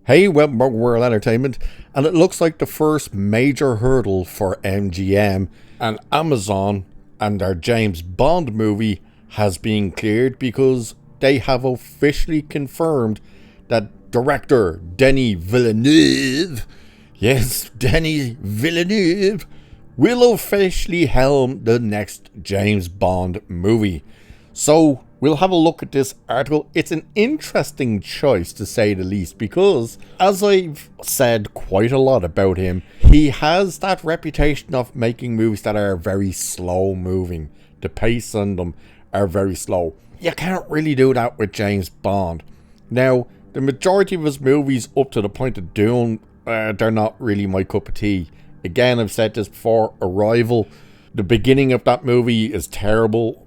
Hey, welcome back to World Entertainment, and it looks like the first major hurdle for MGM and Amazon and their James Bond movie has been cleared because they have officially confirmed that director Denis Villeneuve, yes, Denis Villeneuve, will officially helm the next James Bond movie. So we'll have a look at this article. It's an interesting choice, to say the least, because as I've said quite a lot about him, he has that reputation of making movies that are very slow moving. The pace on them are very slow. You can't really do that with James Bond. Now, the majority of his movies up to the point of Dune, they're not really my cup of tea. Again, I've said this before, Arrival, the beginning of that movie is terrible.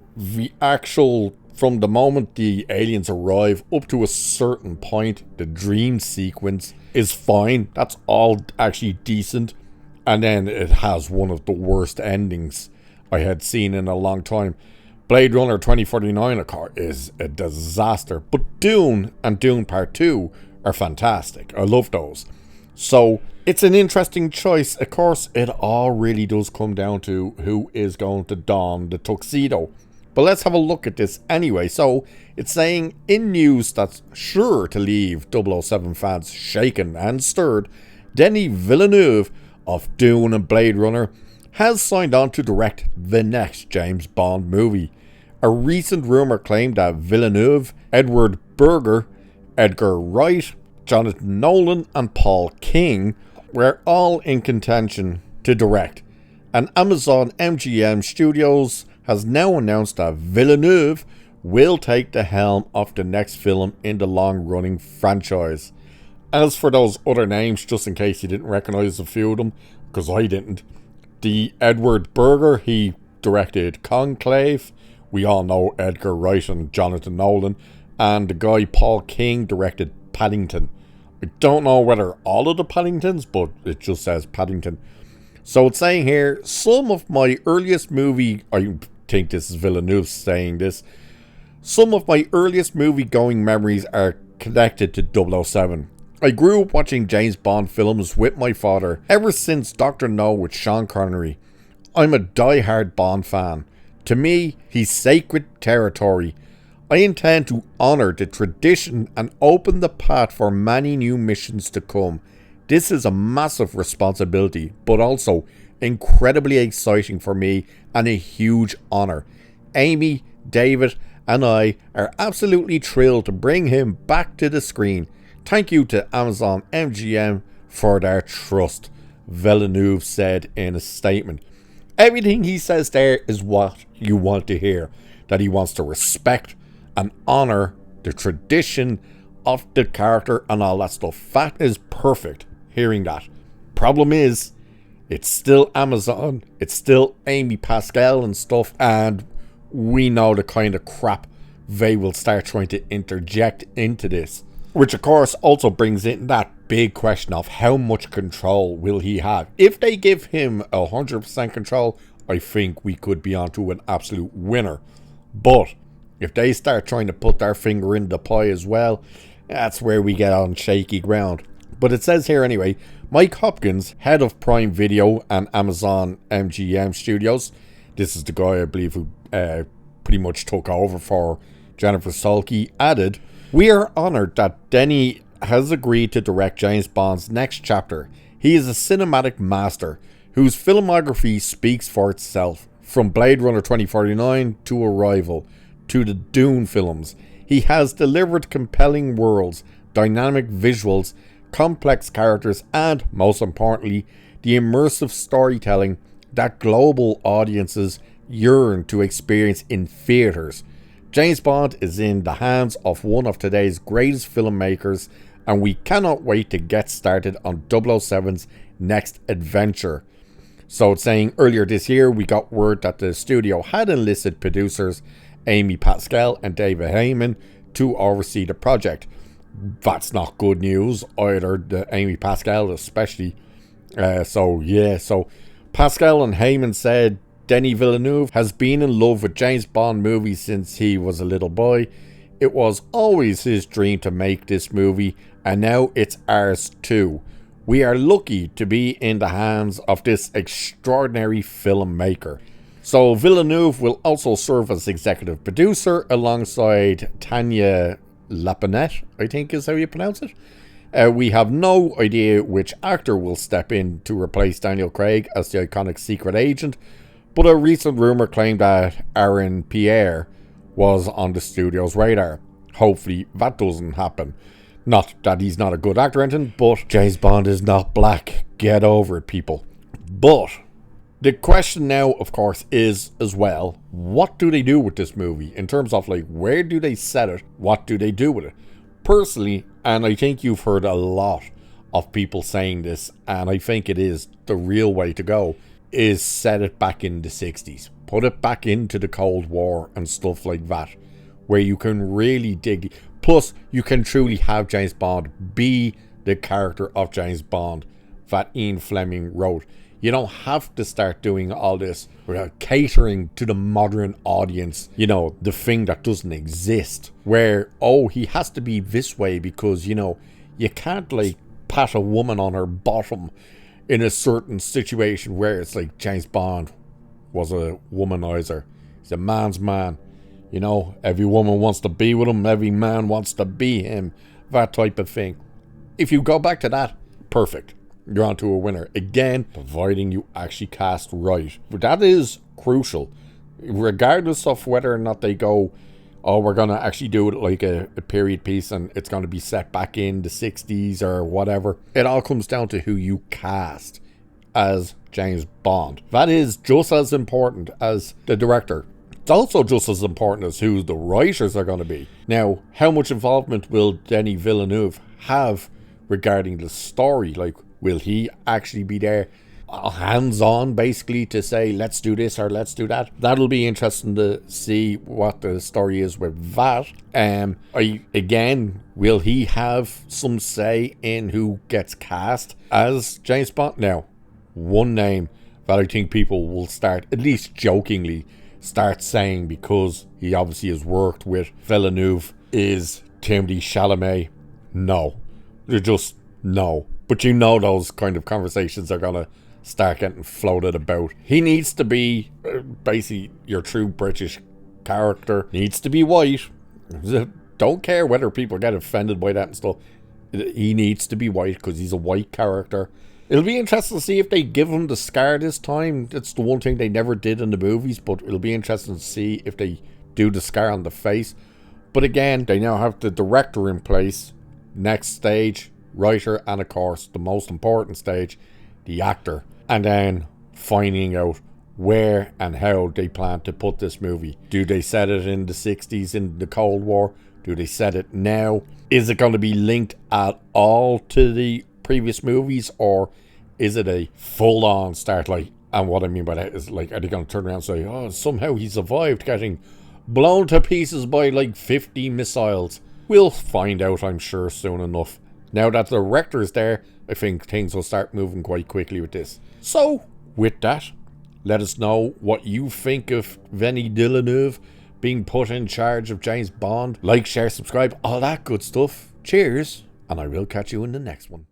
From the moment the aliens arrive up to a certain point, the dream sequence is fine. That's all actually decent. And then it has one of the worst endings I had seen in a long time. Blade Runner 2049, of course, is a disaster. But Dune and Dune Part 2 are fantastic. I love those. So it's an interesting choice. Of course, it all really does come down to who is going to don the tuxedo. But let's have a look at this anyway. So it's saying in news that's sure to leave 007 fans shaken and stirred, Denis Villeneuve of Dune and Blade Runner has signed on to direct the next James Bond movie. A recent rumour claimed that Villeneuve, Edward Berger, Edgar Wright, Jonathan Nolan and Paul King were all in contention to direct. And Amazon MGM Studios has now announced that Villeneuve will take the helm of the next film in the long-running franchise. As for those other names, just in case you didn't recognise a few of them, because I didn't, the Edward Berger, he directed Conclave. We all know Edgar Wright and Jonathan Nolan. And the guy Paul King directed Paddington. I don't know whether all of the Paddingtons, but it just says Paddington. So it's saying here, some of my earliest movie, I think this is Villeneuve saying this, some of my earliest movie-going memories are connected to 007. I grew up watching James Bond films with my father ever since Dr. No with Sean Connery. I'm a die-hard Bond fan. To me, he's sacred territory. I intend to honour the tradition and open the path for many new missions to come. This is a massive responsibility, but also incredibly exciting for me and a huge honour. Amy, David and I are absolutely thrilled to bring him back to the screen. Thank you to Amazon MGM for their trust, Villeneuve said in a statement. Everything he says there is what you want to hear, that he wants to respect and honour the tradition of the character and all that stuff. That is perfect, hearing that. Problem is, it's still Amazon, it's still Amy Pascal and stuff, and we know the kind of crap they will start trying to interject into this. Which of course also brings in that big question of how much control will he have. If they give him 100% control, I think we could be onto an absolute winner. But if they start trying to put their finger in the pie as well, that's where we get on shaky ground. But it says here anyway, Mike Hopkins, head of Prime Video and Amazon MGM Studios, this is the guy I believe who pretty much took over for Jennifer Sulky, added, "We are honoured that Denis has agreed to direct James Bond's next chapter. He is a cinematic master whose filmography speaks for itself. From Blade Runner 2049 to Arrival to the Dune films, he has delivered compelling worlds, dynamic visuals, complex characters, and, most importantly, the immersive storytelling that global audiences yearn to experience in theatres. James Bond is in the hands of one of today's greatest filmmakers, and we cannot wait to get started on 007's next adventure." So it's saying earlier this year we got word that the studio had enlisted producers Amy Pascal and David Heyman to oversee the project. That's not good news either, the Amy Pascal especially. So Pascal and Heyman said Denis Villeneuve has been in love with James Bond movies since he was a little boy. It was always his dream to make this movie, and now it's ours too. We are lucky to be in the hands of this extraordinary filmmaker. So Villeneuve will also serve as executive producer alongside Tanya Lapanette, I think is how you pronounce it. We have no idea which actor will step in to replace Daniel Craig as the iconic secret agent, but a recent rumour claimed that Aaron Pierre was on the studio's radar. Hopefully that doesn't happen. Not that he's not a good actor or anything, but James Bond is not black. Get over it, people. But the question now, of course, is as well, what do they do with this movie? In terms of, like, where do they set it? What do they do with it? Personally, and I think you've heard a lot of people saying this, and I think it is the real way to go, is set it back in the 60s. Put it back into the Cold War and stuff like that, where you can really dig. Plus, you can truly have James Bond be the character of James Bond that Ian Fleming wrote. You don't have to start doing all this without catering to the modern audience, you know, the thing that doesn't exist, where, oh, he has to be this way because, you know, you can't, like, pat a woman on her bottom in a certain situation where it's like James Bond was a womanizer. He's a man's man. You know, every woman wants to be with him, every man wants to be him, that type of thing. If you go back to that, perfect. You're onto a winner. Again, providing you actually cast right. But that is crucial. Regardless of whether or not they go, oh, we're going to actually do it like a period piece and it's going to be set back in the 60s or whatever. It all comes down to who you cast as James Bond. That is just as important as the director. It's also just as important as who the writers are going to be. Now, how much involvement will Denis Villeneuve have regarding the story? Like, will he actually be there hands-on, basically, to say, let's do this or let's do that? That'll be interesting to see what the story is with that. Will he have some say in who gets cast as James Bond? Now, one name that I think people will start, at least jokingly, start saying, because he obviously has worked with Villeneuve, is Timothée Chalamet. No. They're just no. But you know those kind of conversations are going to start getting floated about. He needs to be basically your true British character. Needs to be white. Don't care whether people get offended by that and stuff. He needs to be white because he's a white character. It'll be interesting to see if they give him the scar this time. It's the one thing they never did in the movies, but it'll be interesting to see if they do the scar on the face. But again, they now have the director in place. Next stage, writer, and of course, the most important stage, the actor. And then finding out where and how they plan to put this movie. Do they set it in the 60s in the Cold War? Do they set it now? Is it going to be linked at all to the previous movies, or is it a full-on start? Like, and what I mean by that is, like, are they going to turn around and say, oh, somehow he survived getting blown to pieces by like 50 missiles? We'll find out, I'm sure, soon enough. Now that the director is there, I think things will start moving quite quickly with this. So, with that, let us know what you think of Denis Villeneuve being put in charge of James Bond. Like, share, subscribe, all that good stuff. Cheers, and I will catch you in the next one.